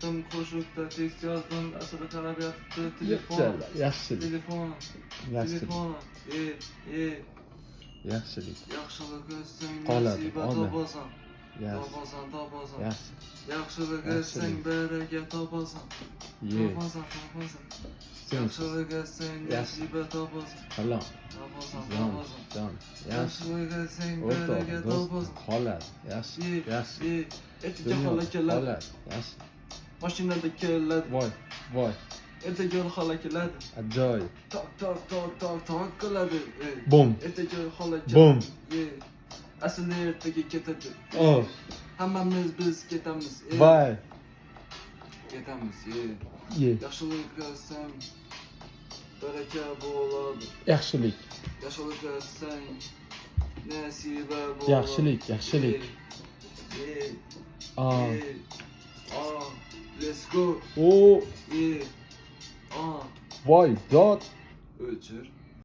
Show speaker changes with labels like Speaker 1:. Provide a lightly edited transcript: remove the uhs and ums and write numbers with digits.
Speaker 1: etdim koşukta tekst yazdım asılı karab yattı
Speaker 2: Yaxshilik.
Speaker 1: telefon
Speaker 2: Yaxshilik.
Speaker 1: yaxshilik etsang
Speaker 2: Qoladi,
Speaker 1: nasiba
Speaker 2: ona.
Speaker 1: topasan
Speaker 2: Yaxshi.
Speaker 1: yaxshilik etsang baraka topasan
Speaker 2: Ye.
Speaker 1: yaxshilik etsang nasiba topasan
Speaker 2: Halol. Jon.
Speaker 1: yaxshilik etsang
Speaker 2: O'rtoq,
Speaker 1: baraka
Speaker 2: do'st,
Speaker 1: topasan
Speaker 2: qoladi. Yaxshi.
Speaker 1: ertaga xola keladi
Speaker 2: Qoladi. Yaxshi.
Speaker 1: mashinada keladi
Speaker 2: Voy.
Speaker 1: ertaga xola keladi
Speaker 2: Ajoyib.
Speaker 1: tok qiladi
Speaker 2: Bum.
Speaker 1: ertaga xola
Speaker 2: Bum.
Speaker 1: asli ertaga ketadi
Speaker 2: Oh.
Speaker 1: hammamiz biz ketamiz
Speaker 2: Voy.
Speaker 1: ketamiz
Speaker 2: Ye.
Speaker 1: yaxshilik qilsang baraka bo'ladi
Speaker 2: Yaxshilik.
Speaker 1: yaxshilik qilsang nasiba bo'ladi
Speaker 2: Yaxshilik.
Speaker 1: Let's go
Speaker 2: O.
Speaker 1: yeah
Speaker 2: Voy, dod.
Speaker 1: o'chir